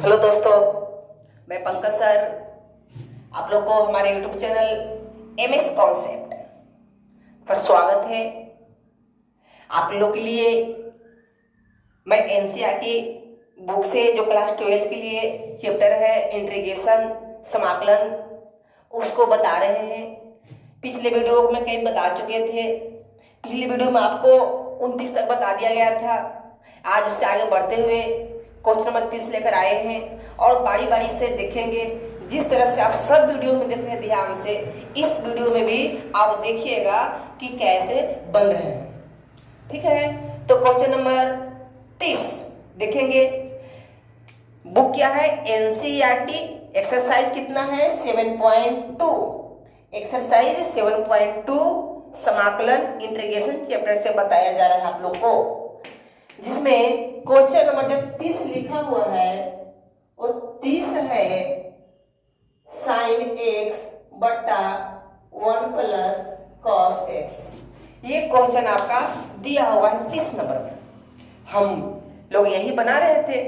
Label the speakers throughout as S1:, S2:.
S1: Hello दोस्तों, मैं Pankaj sir आप लोग को हमारे यूट्यूब चैनल एमएस कॉन्सेप्ट पर स्वागत है। आप लोग के लिए मैं एनसीईआरटी बुक से जो क्लास 12 के लिए चैप्टर है इंटीग्रेशन समाकलन उसको बता रहे हैं। पिछले वीडियो में कई बता चुके थे। पिछले वीडियो में आपको 29 तक बता दिया गया था। आज उससे आगे बढ़ते हुए क्वेश्चन नंबर 30 लेकर आए हैं और बारी बारी से देखेंगे। जिस तरह से आप सब वीडियो में देख रहे हैं ध्यान से, इस वीडियो में भी आप देखिएगा कि कैसे बन रहे हैं। ठीक है, तो क्वेश्चन नंबर 30 देखेंगे। बुक क्या है? एनसीईआरटी। एक्सरसाइज कितना है? 7.2। एक्सरसाइज 7.2 समाकलन इंटीग्रेशन चैप्टर से बताया जा रहा है आप लोग को, जिसमें क्वेश्चन नंबर जो 30 लिखा हुआ है वो 30 है साइन एक्स बटा 1 प्लस कॉस एक्स। ये क्वेश्चन आपका दिया हुआ है 30 नंबर में। हम लोग यही बना रहे थे।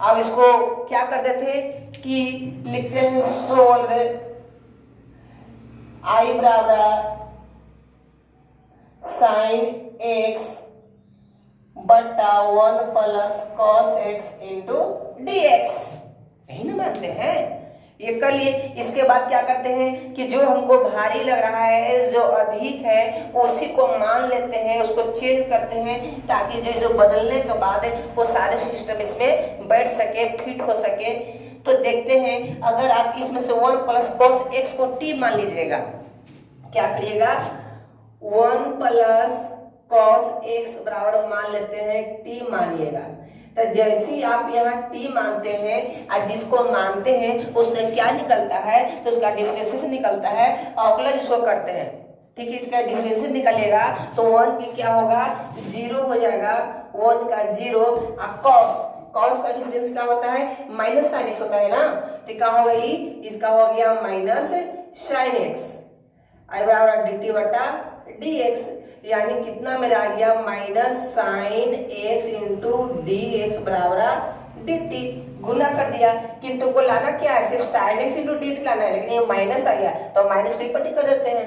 S1: अब इसको क्या करते थे कि लिखते हैं सोल्व आई बराबर साइन एक्स बटा 1 plus cos x into D x. यही ना मानते हैं, ये कर लिए। इसके बाद क्या करते हैं कि जो हमको भारी लग रहा है, जो अधिक है, उसी को मान लेते हैं, उसको चेंज करते हैं ताकि जो बदलने के बाद वो सारे सिस्टम इसमें बैठ सके, फिट हो सके। तो देखते हैं, अगर आप इसमें से 1 प्लस कॉस एक्स को टी मान लीजिएगा, क्या करिएगा? 1 प्लस कॉस एक्स बराबर मान लेते हैं टी मानिएगा। तो जैसे ही आप यहाँ टी मानते हैं और जिसको मानते हैं उससे क्या निकलता है, तो उसका डिफरेंशिएशन निकलता है और प्लस उसको करते हैं। ठीक है, इसका डिफरेंशिएशन निकलेगा तो 1 की क्या होगा? 0 हो जाएगा। 1 का 0 और कॉस का डिफरेंस क्या होता है? माइनस साइन एक्स होता है ना। तो क्या होगा? इसका हो गया माइनस साइन एक्स आई बराबर डी टी बटा डी एक्स। यानी कितना मेरा आ गया? Minus sine x into D x बराबर डी टी। गुना कर दिया, किंतु को लाना क्या है? सिर्फ sine x into D x लाना है, लेकिन ये माइनस आ गया तो माइनस को पट्टी कर देते हैं।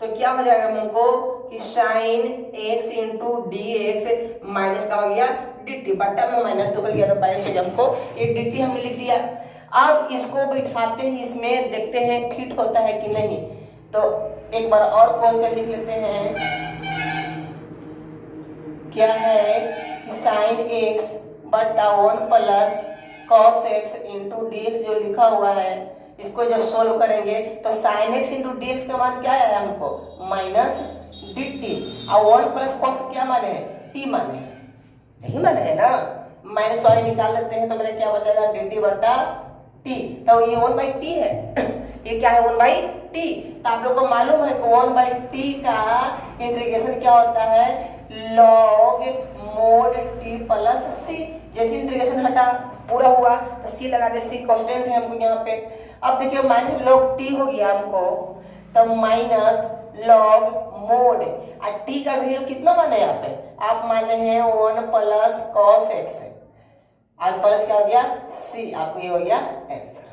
S1: तो क्या हो जाएगा हमको कि sine x into D x minus का हो गया डी टी। बट्टा में माइनस के ऊपर गया तो माइनस हो गया, हमको ये डी टी हमने लिख दिया। अब इसको बैठाते हैं, इसमें देखते हैं फिट होता है कि नहीं। तो एक बार और क्वेश्चन लिख लेते हैं। क्या है? साइन एक्स बटा 1 plus cos x into D x जो लिखा हुआ है, इसको जब सोल्व करेंगे तो sine x into D x का मान क्या आया हमको? Minus D T. और 1 प्लस कॉस क्या माने हैं? टी माने, यही माने है ना। माइनस वाले निकाल लेते हैं तो मेरा क्या बचेगा? डी टी बटा टी। तो ये 1 बाई टी है। ये क्या है? 1 बाई टी। तो आप लोग को मालूम है कि 1 बाई टी का इंटीग्रेशन क्या होता है? लॉग मोड टी प्लस सी। जैसे इंटीग्रेशन हटा पूरा हुआ तो सी लगा दे, सी कांस्टेंट है हमको यहाँ पे। अब देखिए माइनस लॉग टी हो गया हमको, तो माइनस लॉग मोड और टी का वैल्यू कितना माने यहाँ पे? आप माने हैं 1 प्लस कॉस एक्स, और प्लस क्या हो गया? सी। आपको ये हो गया आंसर।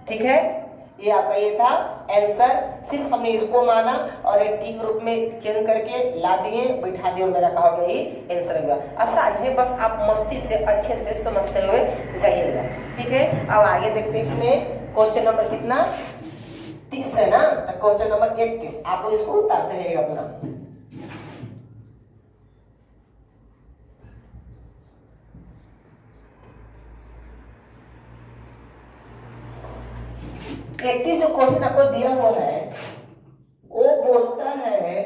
S1: ठीक है, ये आपका ये था आंसर। सिर्फ हमने इसको माना और एक टी के रूप में चेंज करके ला दिए, बैठा दिए, मेरा कहा गया ये आंसर हो गया। आसान है, बस आप मस्ती से अच्छे से समझते हुए जाइएगा। ठीक है, अब आगे देखते हैं। इसमें क्वेश्चन नंबर कितना? 30 है ना। तो क्वेश्चन नंबर 31 आप लोग इसको उतारते रहिएगा अपना। क्वेश्चन आपको दिया हुआ है, वो बोलता है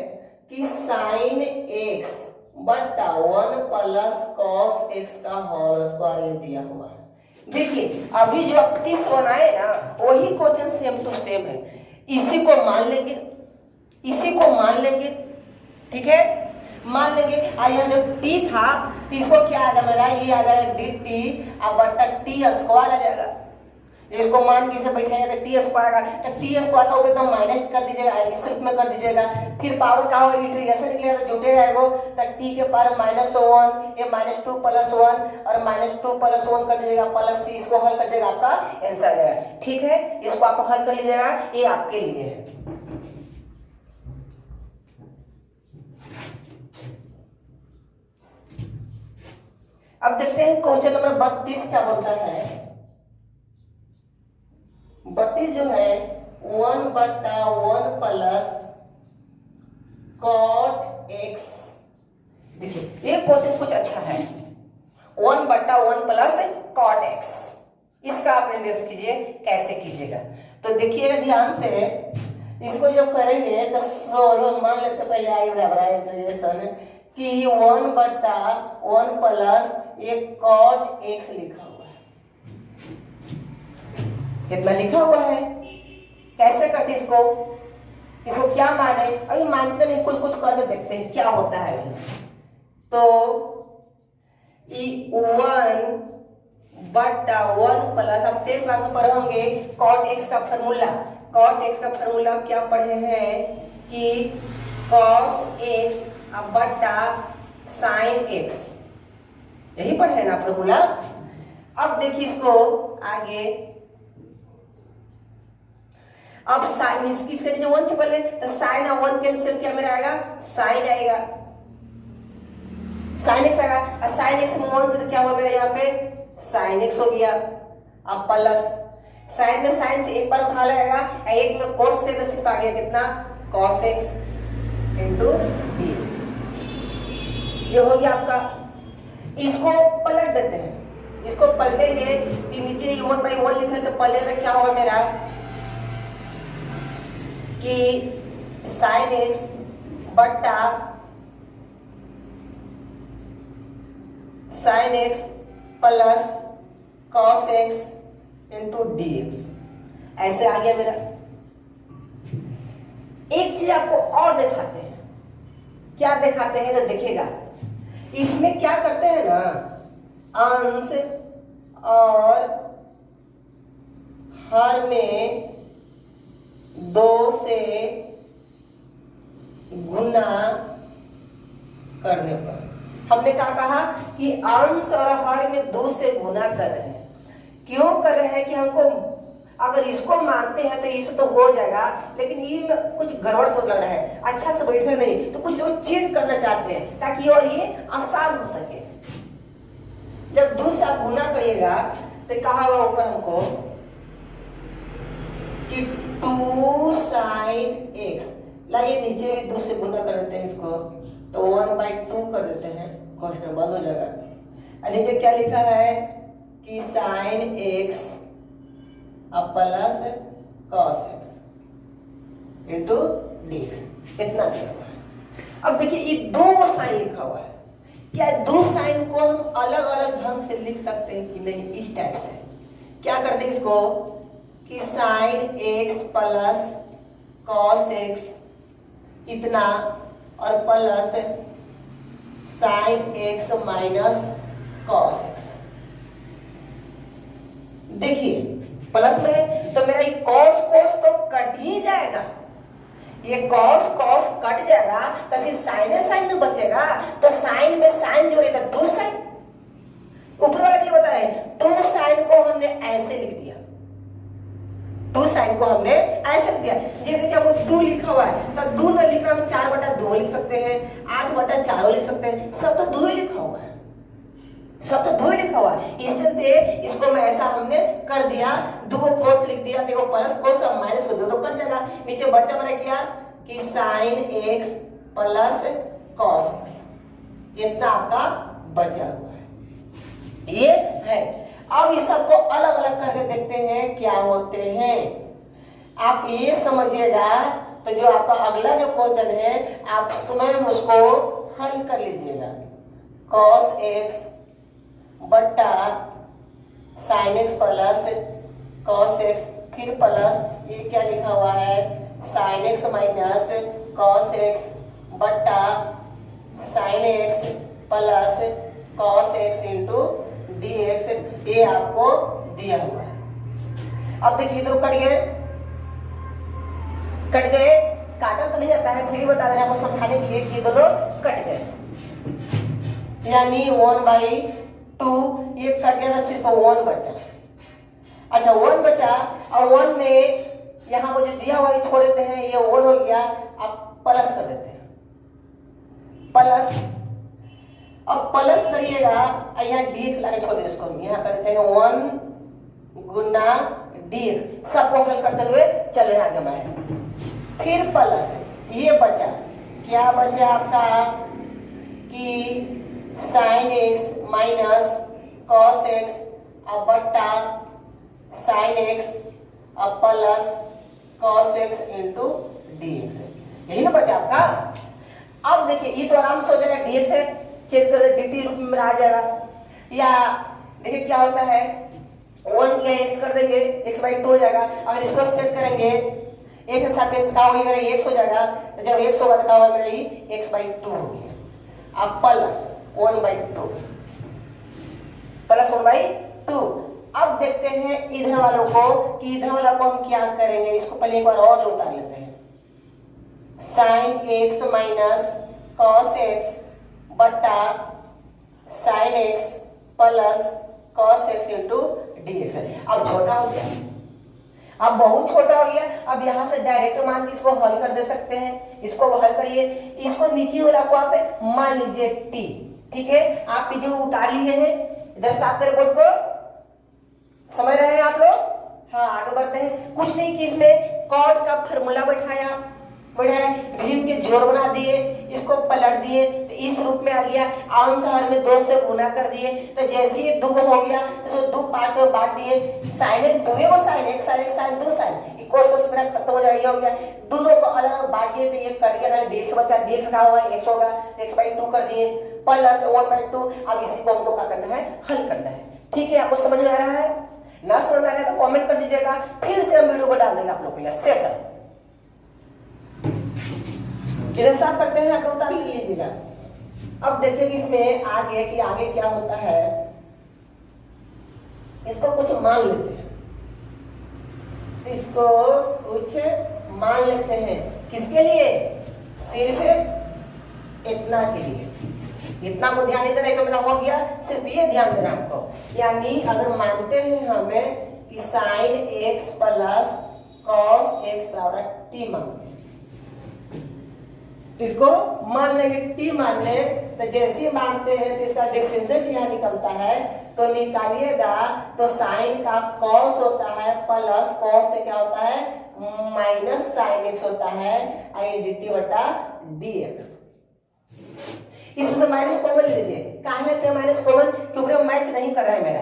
S1: कि साइन एक्स बटा 1 प्लस कॉस एक्स का होल स्क्वायर ये दिया हुआ है। देखिए अभी जो आप 30 बनाए ना, वही क्वेश्चन सेम टू सेम है। इसी को मान लेंगे, इसी को मान लेंगे। ठीक है, मान लेंगे। यहाँ जो टी था तो इसको क्या आ जाएगा मेरा? ये आ जाएगा डी टी और बटा टी स्क्वायर आ जाएगा। जब इसको मान के इसे बैठेंगे तो टी स्क्वायर आएगा, तो टी स्क्वायर का एकदम माइनस कर दीजिएगा, इस रूप में कर दीजिएगा, फिर पावर का होगा इंटीग्रेशन निकलेगा तो जुटेगा एगो, तो टी के पावर -1 ये -2 + 1 और -2 + 1 कर दीजिएगा प्लस सी, इसको हल कर दीजिएगा आपका आंसर आ जाएगा। ठीक है, इसको आप हल कर लीजिएगा, ये आपके लिए है। अब देखते हैं क्वेश्चन नंबर 32 क्या बोलता है। 32 जो है 1/1 प्लस cot x, देखिए ये क्वेश्चन कुछ अच्छा है। 1/1 प्लस cot x, इसका आप एनालिसिस कीजिए कैसे कीजिएगा। तो देखिएगा ध्यान से, इसको जब करेंगे तो सोल्व, मान लेते पहले आई बराबर इंटीग्रेशन कि 1/1 प्लस ये cot x लिखा हुआ है, कितना लिखा हुआ है, कैसे करते इसको क्या माने, अभी मानते नहीं, कुछ कुछ करके देखते हैं क्या होता है अभी। तो 1/1 प्लस, अब 10 क्लास में पढ़े होंगे cot x का फॉर्मूला, cot x का फॉर्मूला क्या पढ़े हैं कि cos x बटा sin x, यही पढ़े हैं ना फॉर्मूला। अब देखिए इसको आगे, अब साइन इसकी नीचे 1 से पहले तो साइन और 1 कैंसिल क्या मेरा आएगा, साइन आएगा, साइन एक्स आएगा, और साइन एक्स में 1 से तो क्या हुआ मेरा यहाँ पे साइन एक्स हो गया। अब प्लस साइन में साइन से एक बार उठा लेगा, एक में कोस से तो सिर्फ आ गया कितना, cos x इंटू dx, ये हो गया आपका। इसको पलट देते हैं, इसको पलटेंगे कि नीचे 1/1 लिखा है तो पलटेगा क्या होगा मेरा कि sin x बटा sin x plus cos x into dx, ऐसे आ गया मेरा। एक चीज आपको और दिखाते हैं, क्या दिखाते हैं तो देखिएगा, इसमें क्या करते हैं ना, अंश और हर में 2 से गुना करने पर, हमने क्या कहा कि अंश और हर में 2 से गुना कर रहे हैं। क्यों कर रहे हैं कि हमको अगर इसको मानते हैं तो इसे तो हो जाएगा, लेकिन ये कुछ गड़बड़ सब लग रहा है, अच्छा से बैठे नहीं, तो कुछ लोग चेंज करना चाहते हैं ताकि और ये आसान हो सके। जब 2 से आप गुना करिएगा तो कहा हुआ ऊपर हमको कि 2 sin x, लाइए नीचे भी 2 से गुना कर देते हैं इसको, तो 1/2 कर देते हैं, क्वेश्चन बंद हो जाएगा। और नीचे क्या लिखा है कि sin x अब plus cos x into dx, इतना दिया हुआ है। अब देखिए ये 2 साइन लिखा हुआ है, क्या 2 साइन को हम अलग अलग ढंग से लिख सकते हैं कि नहीं, इस टाइप से क्या करते हैं इसको कि sin x plus cos x इतना और plus sin x minus cos x, देखिए प्लस में तो मेरा ये cos cos तो कट ही जाएगा, ये cos cos कट जाएगा तो फिर sin sin में बचेगा, तो sin में sin जोड़े तो 2 sin, ऊपर वाला क्या होता है 2 sin को हमने ऐसे लिख दिया, 2 sin को हमने ऐसे लिख दिया, जैसे कि हमको 2 लिखा हुआ है तो 2 न लिखा हम 4/2 लिख सकते हैं, 8/4 लिख सकते हैं, सब तो 2 ही लिखा हुआ है, सब तो 2 ही लिखा हुआ है, इसलिए इसको मैं ऐसा हमने कर दिया, 2 कोस लिख दिया, देखो प्लस कोस और माइनस को 2 तो कट जाएगा, नीचे बचा मैंने किया कि sin x plus cos x, इतना आपका बचा हुआ है, ये है। अब इस सबको अलग अलग करके देखते हैं क्या होते हैं, आप ये समझिएगा। तो जो आपका अगला जो क्वेश्चन है आप स्वयं उसको हल कर लीजिएगा, cos x बटा sin x plus cos x, फिर प्लस ये क्या लिखा हुआ है sin x minus cos x बटा sin x plus cos x into dx, ये आपको दिया हुआ है। अब देखिए इधर कट गए, कट गए, काटा तो नहीं जाता है, फिर भी बता दे रहे हैं आपको समझाने के लिए कि दोनों कट गए, यानी 1/2 ये कट गया तो सिर्फ 1 बचा। अच्छा 1 बचा और 1 में यहाँ वो जो दिया हुआ छोड़ देते हैं, ये 1 हो गया, आप प्लस कर देते हैं, प्लस। अब प्लस करिएगा यहाँ dx लगा छोड़ दीजिए इसको, यहाँ कर देते हैं 1 गुना dx, सबको हल करते हुए चल रहे आगे बढ़े। फिर प्लस ये बचा, क्या बचा आपका कि sin x minus cos x अब बट्टा sin x अब plus cos x into dx, यही ना बचा आपका। अब देखिए ये तो आराम से हो जाएगा, dx है चेंज कर दे dt रूप में आ जाएगा, या देखिए क्या होता है 1 या x कर देंगे x/2 हो जाएगा। अगर इसको सेट करेंगे एक के साथ क्या होगी मेरा x हो जाएगा, तो जब x होगा तो क्या होगा मेरा ये x/2 हो गया। अब प्लस 1/2 प्लस 1/2। अब देखते हैं इधर वालों को कि इधर वाला को हम क्या करेंगे, इसको पहले एक बार और उतार लेते हैं, sin x minus cos x बट्टा sin x plus cos x into dx। अब छोटा हो गया, अब बहुत छोटा हो गया। अब यहाँ से डायरेक्ट मान के इसको हल कर दे सकते हैं, इसको हल करिए, इसको नीचे वाला को आप मान लीजिए t, ठीक है। आप जो उतार लिए हैं इधर साफ करें बोर्ड को, समझ रहे हैं आप लोग। हाँ आगे बढ़ते हैं, कुछ नहीं कि इसमें कॉड का फॉर्मूला बैठाया, बढ़िया भीम के जोड़ बना दिए, इसको पलट दिए तो इस रूप में आ गया, आंसर में 2 से गुना कर दिए, तो जैसे ही 2 हो गया तो 2 पार्ट में बांट दिए, साइन एक 2 को साइन एक साइन एक साइन 2 साइन इक्वल मेरा खत्म हो जाएगा, हो गया। दोनों को अलग अलग बांट दिए तो ये कट गया, dx बचा, dx का होगा x होगा, x/2 कर दिए प्लस 1/2। अब इसी को हमको क्या करना है, हल करना है, ठीक है। आपको समझ में आ रहा है? ना समझ में आ रहा है तो कमेंट कर दीजिएगा, फिर से हम वीडियो को डाल देंगे आप लोग के लिए स्पेशल। इधर साफ करते हैं, आप उतार लीजिएगा। अब देखिए कि इसमें आगे कि आगे क्या होता है, इसको कुछ मान लेते हैं, इसको कुछ मान लेते हैं, किसके लिए, सिर्फ इतना के लिए, इतना को ध्यान नहीं देना, तो मेरा हो गया, सिर्फ ये ध्यान देना हमको। यानी अगर मानते हैं हमें कि sin x plus cos x बराबर t मानते हैं, इसको मान लेंगे t मान ले, तो जैसे ही मानते हैं तो इसका डिफरेंशिएट यहाँ निकलता है, तो निकालिएगा तो साइन का cos होता है प्लस cos का क्या होता है माइनस sin x होता है, dt बटा dx। इसमें से माइनस कॉमन लीजिए, कहाँ लेते हैं माइनस कॉमन, क्योंकि मैच नहीं कर रहा है मेरा,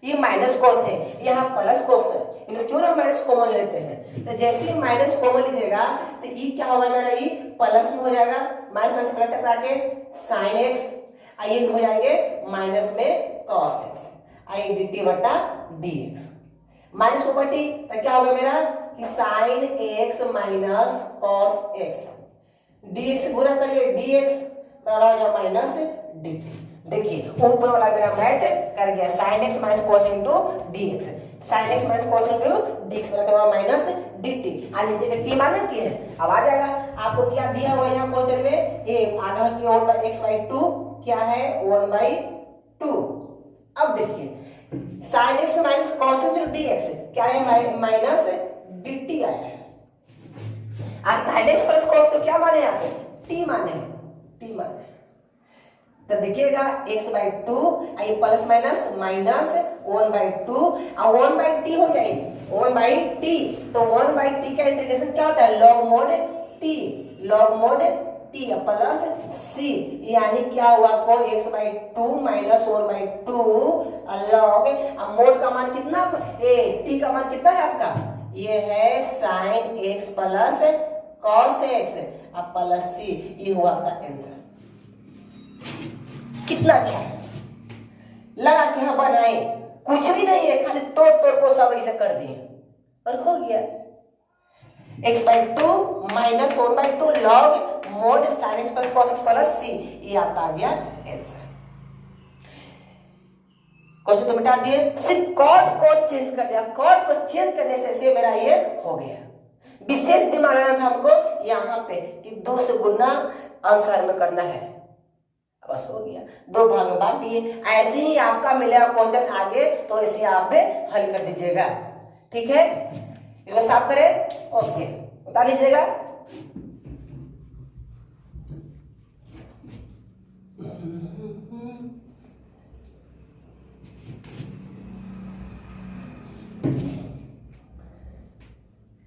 S1: ये माइनस कॉस है, यहाँ प्लस कॉस है, इनमें क्यों ना माइनस कॉमन लेते हैं। तो जैसे ही माइनस कॉमन लीजिएगा तो ये क्या होगा मेरा, ये प्लस में हो जाएगा, माइनस में से प्लस टकरा के sin x, ये हो जाएंगे माइनस में cos x, dt बटा dx। माइनस को बटी तो क्या होगा मेरा कि sin x minus cos x, dx से गुना करिए, dx बराबर हो जाएगा माइनस dt। देखिए ऊपर वाला मेरा मैच कर गया, sin x minus cos into dx, sin x minus cos into dx बराबर माइनस dt, और नीचे का t मान किए हैं। अब आ जाएगा, आपको क्या दिया हुआ है यहाँ क्वेश्चन में, ये आधा की 1/x/2 क्या है 1/2। अब देखिए sin x minus cos into dx क्या है माइनस dt आया है, और sin x प्लस cos तो क्या माने यहाँ पे, t माने हैं, t माने। तो देखिएगा x/2 ये प्लस माइनस माइनस 1/2 और 1/t हो जाएगी 1/t, तो 1/t का इंटीग्रेशन क्या होता है log mod t, log mod t plus c, यानी क्या हुआ आपको x/2 माइनस 1/2 log, मोड का मान कितना, t का मान कितना है आपका, ये है sin x plus cos x plus c, ये हुआ आपका आंसर। कितना अच्छा है, लगा कि हाँ बनाए, कुछ भी नहीं है, खाली तोड़ तोड़ को सब ऐसे कर दिए और हो गया। x/2 minus 1/2 log mod sin x plus cos x plus c, ये आपका आ गया आंसर। क्वेश्चन तो मिटा दिए, सिर्फ कॉट को चेंज कर दिया। कॉट को चेंज करने से मेरा ये हो गया। विशेष दिमाग लगाना था हमको यहाँ पे कि 2 से गुना आंसर में करना है, बस हो गया। 2 भाग में बांट दिए। ऐसे ही आपका मिलेगा क्वेश्चन आगे, तो ऐसे आप हल कर दीजिएगा। ठीक है, इसको साफ करें। ओके, बता लीजिएगा।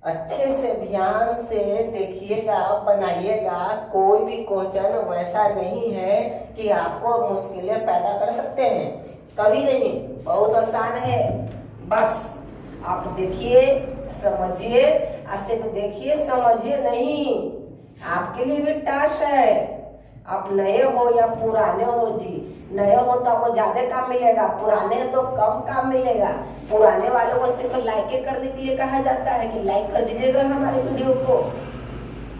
S1: अच्छे से ध्यान से देखिएगा, बनाइएगा। कोई भी क्वेश्चन वैसा नहीं है कि आपको मुश्किलें पैदा कर सकते हैं, कभी नहीं। बहुत आसान है, बस आप देखिए, समझिए। सिर्फ देखिए, समझिए नहीं। आपके लिए भी टास्क है। आप नए हो या पुराने हो जी, नए हो तो आपको ज्यादा काम मिलेगा, पुराने हो तो कम काम मिलेगा। पुराने वालों को सिर्फ लाइक करने के लिए कहा जाता है कि लाइक कर दीजिएगा हमारे वीडियो को,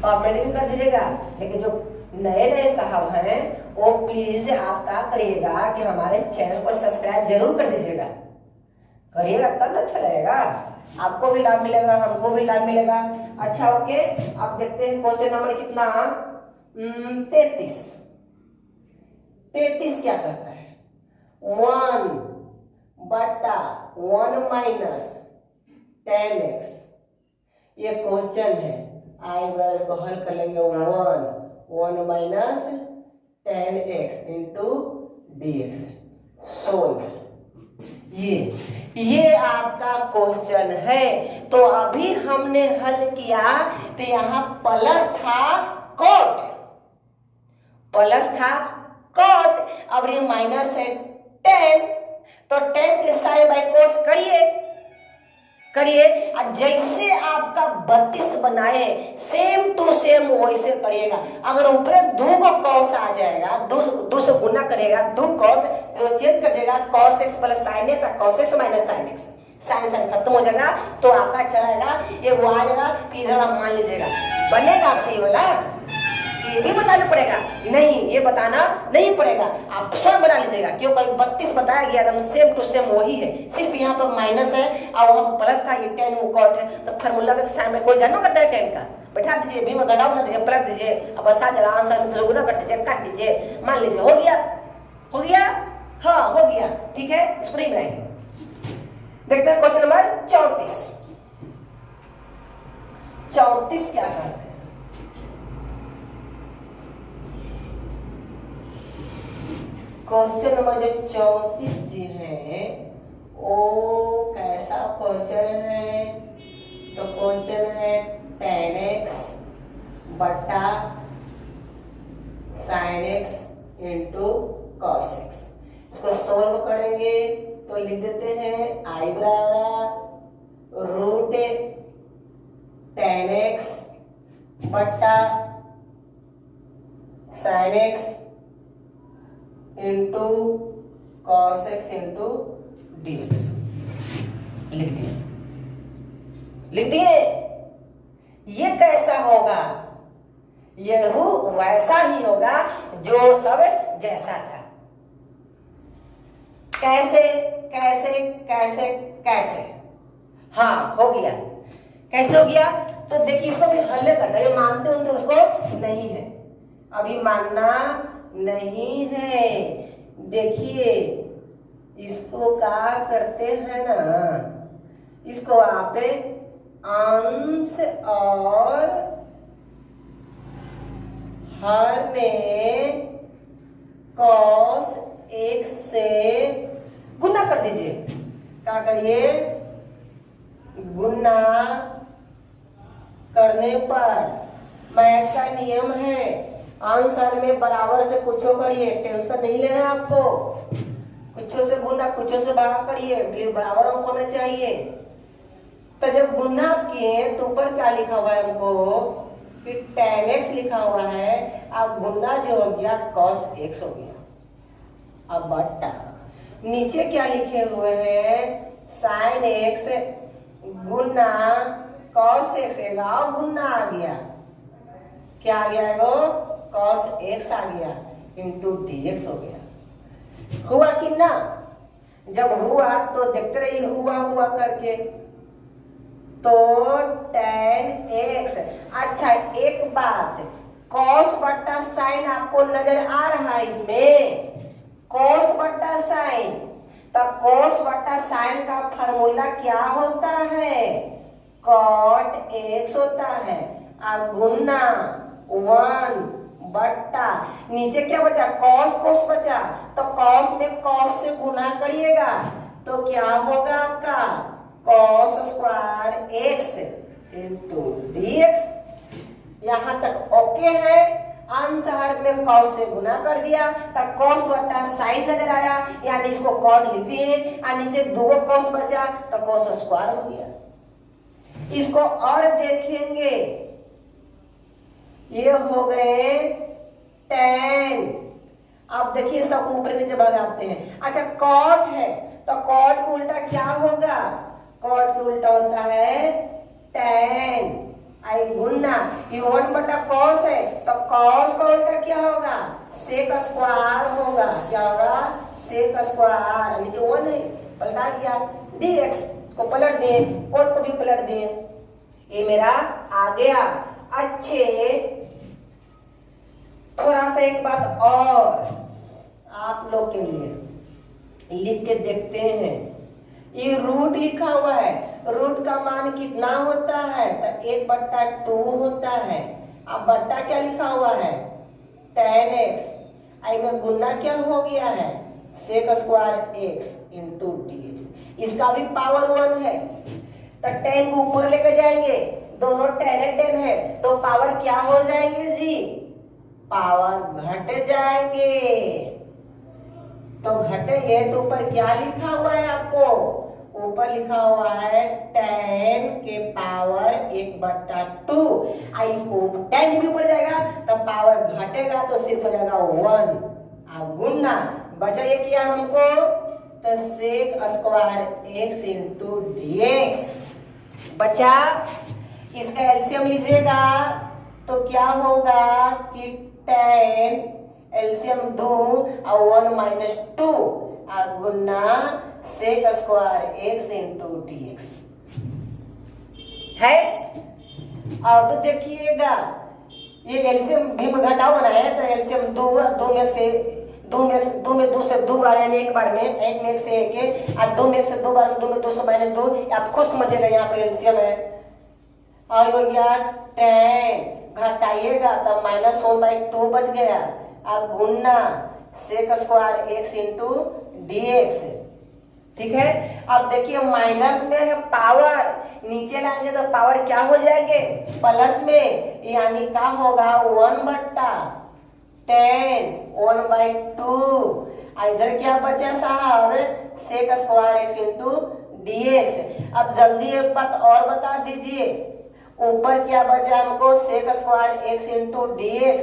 S1: कमेंट भी कर दीजिएगा। लेकिन जो नए नए साहब हैं वो प्लीज आप क्या करिएगा कि हमारे चैनल को सब्सक्राइब जरूर कर दीजिएगा। करिएगा तब अच्छा रहेगा, आपको भी लाभ मिलेगा, हमको भी लाभ मिलेगा। अच्छा ओके, अब देखते हैं क्वेश्चन नंबर कितना, 33। 33 क्या कहता है, 1/1 माइनस 10x। ये क्वेश्चन है, आइए बार इसको हल कर लेंगे। 1 minus 10x into dx solve. ये आपका क्वेश्चन है। तो अभी हमने हल किया तो यहाँ प्लस था कॉट, प्लस था कॉट, अब ये माइनस है 10, तो 10 के साइन बाय कोस करिए। जैसे आपका 32 बनाए सेम टू सेम वैसे करिएगा। अगर ऊपर 2 को कॉस आ जाएगा, 2 से गुना करेगा, 2 कॉस जो चेंज कर देगा, cos x plus sin x और cos x minus sin x, sine खत्म हो जाएगा तो आपका चलाएगा, ये वो आ जाएगा। फिर इधर मान लीजिएगा, बनेगा आपसे ये वाला, ये भी बताना पड़ेगा नहीं, ये बताना नहीं पड़ेगा, आप स्वयं बना लीजिएगा। क्योंकि 32 बताया गया एकदम सेम टू सेम वही है, सिर्फ यहाँ पर माइनस है और वहाँ पर प्लस था, ये 10 वो कॉट है। तो फार्मूला का साइन में कोई जन्म करता है 10 का, बैठा दीजिए, भी में घटाओ बना दीजिए, पलट दीजिए, अब बस आ जाएगा आंसर में, तो गुना कर दीजिए, काट दीजिए, मान लीजिए हो गया, हो गया, हाँ हो गया। ठीक है, इसको नहीं बनाएंगे। देखते हैं क्वेश्चन नंबर 34। 34 क्या करते हैं, क्वेश्चन नंबर जो 34 जी है वो कैसा क्वेश्चन है, तो क्वेश्चन है 10x बटा sin x into cos x। इसको सोल्व करेंगे तो लिख देते हैं i बराबर रूट 10x बटा sin x into cos x into dx। लिख दिए। ये कैसा होगा, यह वैसा ही होगा जो सब जैसा था। कैसे कैसे कैसे कैसे, हाँ हो गया। कैसे हो गया, तो देखिए इसको भी हल करता है, मानते हो तो उसको नहीं है, अभी मानना नहीं है। देखिए इसको क्या करते हैं ना, इसको आप अंश और हर में cos x से गुना कर दीजिए। क्या करिए, गुना करने पर मैथ का नियम है, आंसर में बराबर से कुछ करिए, टेंशन नहीं लेना आपको, कुछ से गुना कुछ से भाग करिए, बराबर अंक होना चाहिए। तो जब गुना किए तो ऊपर क्या लिखा हुआ है हमको, कि 10x लिखा हुआ है, अब गुना जो हो गया cos x हो गया। अब बट्टा नीचे क्या लिखे हुए हैं, sin x गुना cos x, गुना आ गया, क्या आ गया गो, cos x आ गया इंटू dx हो गया। हुआ कि ना, जब हुआ तो देखते रहिए हुआ हुआ करके। तो tan x। अच्छा एक बात, cos बट्टा साइन आपको नजर आ रहा है इसमें, cos बट्टा साइन। तो cos बट्टा साइन का फॉर्मूला क्या होता है, cot x होता है, और गुना 1 बट्टा नीचे क्या बचा, cos cos बचा, तो cos में cos से गुना करिएगा तो क्या होगा आपका cos square x into dx। यहां तक ओके है। आंसर में cos से गुना कर दिया तो cos बट्टा साइन नजर आया, यानी इसको cot लिख दिए, और नीचे दो cos बचा तो cos स्क्वायर हो गया। इसको और देखेंगे, ये हो गए tan। अब देखिए सब ऊपर नीचे भगाते हैं। अच्छा cot है तो cot का उल्टा क्या होगा, cot का उल्टा होता है tan, आई गुना ये 1 बटा cos है तो cos का उल्टा क्या होगा, sec स्क्वायर होगा। क्या होगा, sec स्क्वायर, नीचे 1 है पलटा गया, dx को पलट दिए, cot को भी पलट दिए, ये मेरा आ गया। अच्छे थोड़ा सा एक बात और आप लोग के लिए लिख के देखते हैं, ये रूट लिखा हुआ है, रूट का मान कितना होता है, तो 1/2 होता है। अब बट्टा क्या लिखा हुआ है, tan x, आई में गुना क्या हो गया है, sec square x into dx। इसका भी पावर 1 है तो tan को ऊपर लेकर जाएंगे, दोनों tan है तो पावर क्या हो जाएंगे जी, पावर घट जाएंगे। तो घटेंगे तो ऊपर क्या लिखा हुआ है आपको, ऊपर लिखा हुआ है tan के पावर 1/2। आई को tan भी ऊपर जाएगा तो पावर घटेगा तो सिर्फ हो जाएगा 1, और गुना बचा ये किया हमको तो sec square x into dx बचा। इसका एलसीएम लीजिएगा तो क्या होगा कि tan एलसीएम 2 और 1 - 2 और गुना sec square x into dx है। अब देखिएगा ये एलसीएम भी घटाओ बना है तो एलसीएम 2 में से 2 से 2 बार, यानी एक बार में, एक में 1 से 1 और 2 में से 2 बार में 2 में 2 से -2, आप खुद समझिएगा यहाँ पे एलसीएम है। और हो गया tan घटाइएगा तो -1/2 बच गया, और गुना sec square x into dx। ठीक है, अब देखिए माइनस में है पावर, नीचे लाएंगे तो पावर क्या हो जाएंगे, प्लस में, यानी क्या होगा 1/tan 1/2। इधर क्या बचा साहब, sec square x into dx। अब जल्दी एक बात और बता दीजिए, ऊपर क्या बचा हमको, sec square x into dx,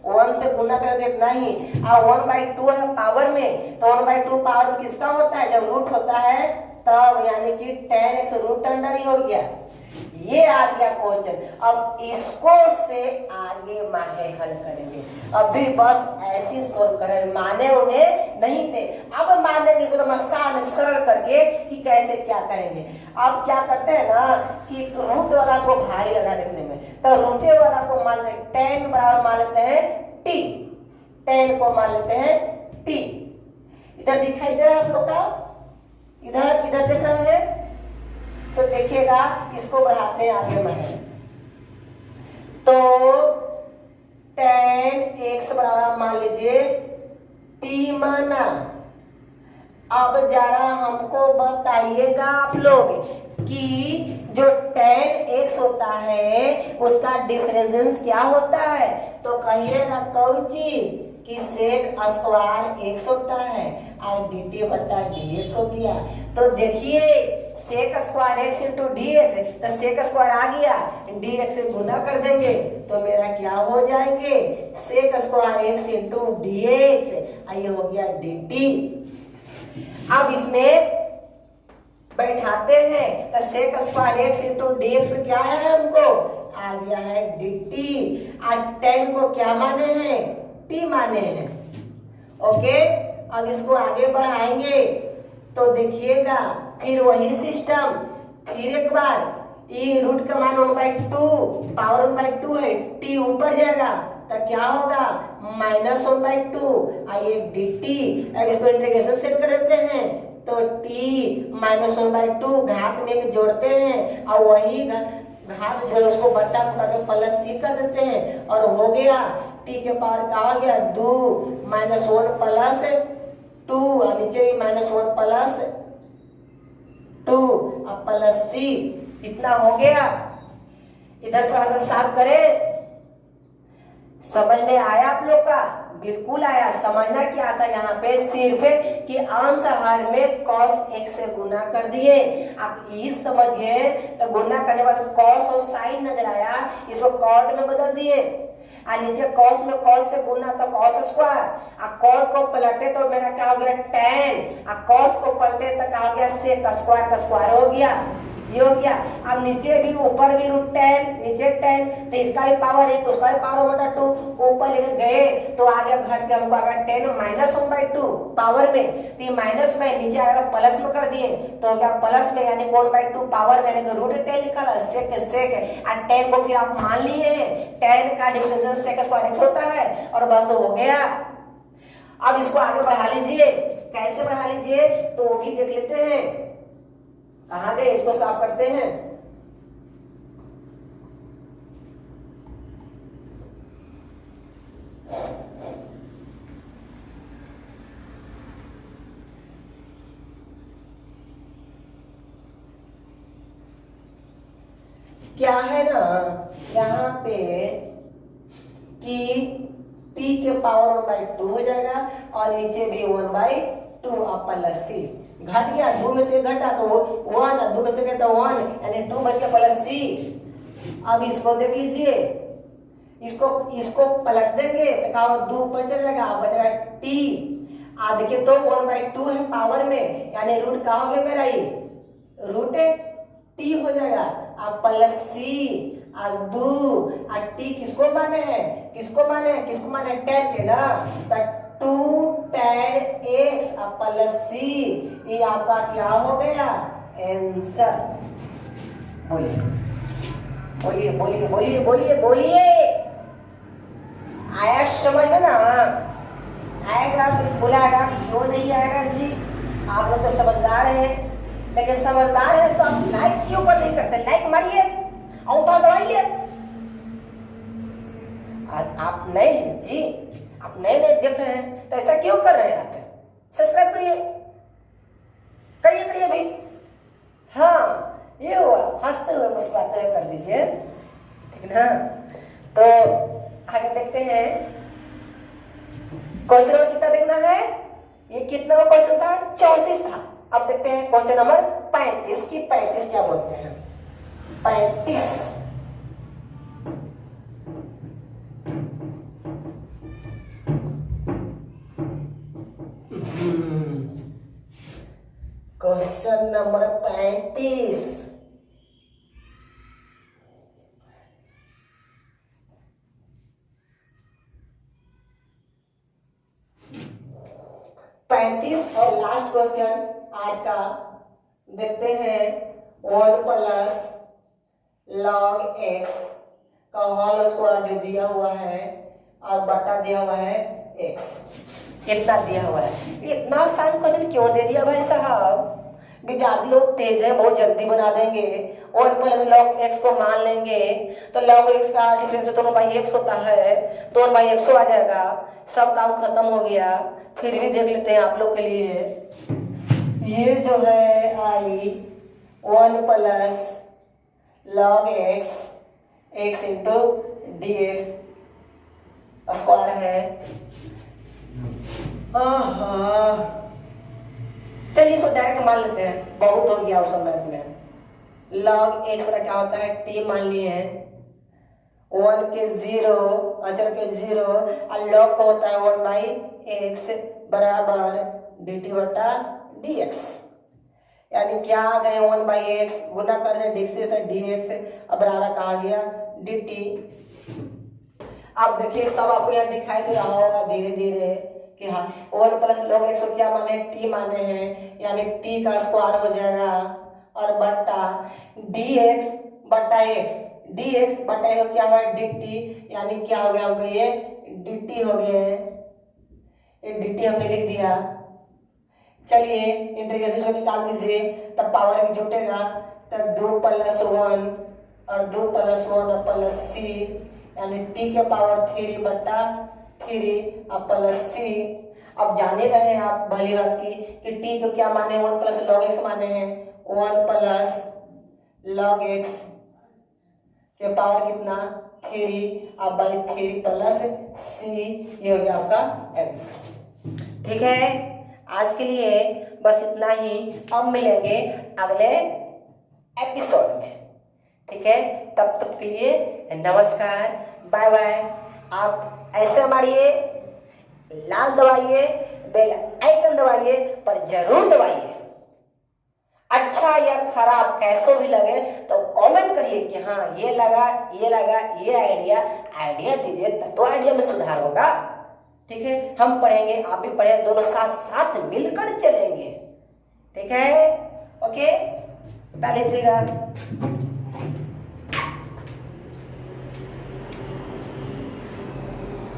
S1: 1 से गुना करके इतना ही, और 1/2 है पावर में, तो 1/2 पावर में किसका होता है, जब रूट होता है तब, यानी कि tan x रूट अंडर ही हो गया। ये आ गया क्वेश्चन। अब इसको से आगे माने हल करेंगे, अभी बस ऐसी सोल्व करें, माने उन्हें नहीं थे, अब माने की एकदम आसान सरल करके कि कैसे क्या करेंगे। अब क्या करते हैं ना कि रूट वाला को भारी लगा देखने में, तो रूटे वाला को मान लेते हैं tan बराबर मान लेते हैं t, tan को मान लेते हैं t। इधर दिखाई दे रहा है आप लोग का, इधर देख रहे हैं तो देखिएगा, इसको बढ़ाते हैं आगे माने, तो tan x बराबर मान लीजिए t माना। अब जरा हमको बताइएगा आप लोग कि जो tan x होता है उसका डिफरेंस क्या होता है, तो कहिएगा कौन चीज कि sec स्क्वायर x होता है और dt बटा dx हो गया। तो देखिए sec square x into dx, तो sec स्क्वायर आ गया, dx से गुना कर देंगे तो मेरा क्या हो जाएंगे, sec square x into dx, ये हो गया dt। अब इसमें बैठाते हैं तो sec square x into dx क्या है हमको, आ गया है dt, और tan को क्या माने हैं, t माने हैं। ओके, अब इसको आगे बढ़ाएंगे तो देखिएगा फिर वही सिस्टम, फिर एक बार ये रूट का मान 1/2 पावर 1/2 है, टी ऊपर जाएगा तो क्या होगा -1/2 ये dt। अब इसको इंटीग्रेशन सेट कर देते हैं तो t -1/2 घात में एक जोड़ते हैं और वही घात जो है उसको बट्टा करके प्लस c कर देते हैं और हो गया t के पावर का हो गया 2 -1 प्लस 2 और नीचे भी -1 प्लस 2 और प्लस c, इतना हो गया। इधर थोड़ा सा साफ करें। समझ में आया आप लोग का? बिल्कुल आया। समझना क्या था यहाँ पे सिर्फ कि अंश हर में cos x से गुना कर दिए। आप ये समझ गए तो गुना करने के बाद cos और sin नजर आया, इसको cot में बदल दिए। नीचे cos में cos से गुना तो cos स्क्वायर, cot को पलटे तो मेरा क्या हो गया tan, cos को पलटे तो क्या हो गया sec, स्क्वायर का स्क्वायर हो गया, ये हो गया। अब नीचे भी ऊपर भी रूट tan, नीचे tan, तो इसका भी पावर 1 उसका भी पावर 1/2, ऊपर लेके गए तो आगे घट के हमको आ गया 10 -1/2 पावर में, तो ये माइनस में नीचे आएगा प्लस में कर दिए तो क्या प्लस में यानी 1/2 पावर में यानी रूट tan लिखा है, सेक और tan को फिर आप मान लिए tan का डिफरेंशियल सेक स्क्वायर होता है और बस हो गया। अब इसको आगे बढ़ा लीजिए, कैसे बढ़ा लीजिए तो वो भी देख लेते हैं। कहाँ गए, इसको साफ करते हैं। क्या है ना यहाँ पे कि t के पावर 1/2 हो जाएगा और नीचे भी 1/2 आप प्लस c घट गया, 2 में से घटा तो 1, 2 में से घटा 1 यानी 2 बच गया प्लस c। अब इसको देख लीजिए, इसको पलट देंगे तो क्या होगा 2 ऊपर चल जाएगा, बचेगा t। देखिए तो 1/2 है पावर में यानी रूट क्या हो गया मेरा, ये रूट t हो जाएगा अब प्लस c 2 t किसको माने हैं, किसको माने tan के ना, तो 2 tan x प्लस c, ये आपका क्या हो गया आंसर। बोलिए बोलिए बोलिए बोलिए बोलिए बोलिए, आया समझ में ना? आएगा बिल्कुल आएगा, क्यों नहीं आएगा जी? आप लोग तो समझदार हैं, लेकिन समझदार है तो आप लाइक क्यों पर नहीं करते? लाइक मारिए, अंगूठा दबाइए। आप नए हैं जी, आप नए देख रहे हैं तो ऐसा क्यों कर रहे हैं? आप सब्सक्राइब करिए, करिए करिए भाई। हाँ ये हुआ, हंसते हुए मुस्कुराते हुए कर दीजिए, ठीक ना? तो आगे देखते हैं क्वेश्चन नंबर कितना देखना है, ये कितना क्वेश्चन था 34 था। अब देखते हैं क्वेश्चन नंबर 35 की 35 क्या बोलते हैं। 35 क्वेश्चन नंबर 35 और लास्ट क्वेश्चन आज का देखते हैं। 1 प्लस log x का होल स्क्वायर जो दिया हुआ है और बटा दिया हुआ है x, कितना दिया हुआ है। इतना आसान क्वेश्चन क्यों दे दिया भाई साहब? विद्यार्थी लोग तेज है, बहुत जल्दी बना देंगे। 1 प्लस log x को मान लेंगे तो log x का डिफरेंस तो 1/x होता है, तो 1/x आ जाएगा, सब काम खत्म हो गया। फिर भी देख लेते हैं आप लोग के लिए, ये जो है आई 1 plus log x into dx square है। चलिए इसको डायरेक्ट मान लेते हैं, बहुत हो गया उस समय में। log x का क्या होता है t मान लिए हैं, 1 के 0 अचर के 0 और log को होता है 1/x बराबर dt बटा dx, यानी क्या आ गए 1/x गुना कर दे dx से dx अब बराबर कहा गया dt। अब देखिए सब आपको यहाँ दिखाई दे रहा होगा धीरे धीरे कि हाँ 1 प्लस log x को क्या माने, t माने हैं, यानी t का स्क्वायर हो जाएगा और बट्टा dx बट्टा x, dx बट्टा x क्या हुआ dt, यानी क्या हो गया हमको ये dt हो गया है, ये dt हमने लिख दिया। चलिए इंटीग्रेशन को निकाल दीजिए, तब पावर एक जुटेगा, तब 2 प्लस 1 और 2 प्लस 1 और प्लस c, यानी t के पावर 3 बट्टा 3 और प्लस c। अब जाने रहे हैं आप भली बाती कि t को क्या माने 1 प्लस log x माने हैं, 1 प्लस log x के पावर कितना 3 अब बाई 3 प्लस c, ये हो गया आपका आंसर। ठीक है, आज के लिए बस इतना ही, अब मिलेंगे अगले एपिसोड में। ठीक है, तब तक के लिए नमस्कार, बाय बाय। आप ऐसे मारिए, लाल दबाइए, बेल आइकन दबाइए, पर जरूर दबाइए। अच्छा या खराब कैसो भी लगे तो कमेंट करिए कि हाँ ये लगा, ये आइडिया दीजिए, तब तो आइडिया में सुधार होगा। ठीक है, हम पढ़ेंगे, आप भी पढ़ें, दोनों साथ साथ मिलकर चलेंगे। ठीक है, ओके, बता लीजिएगा।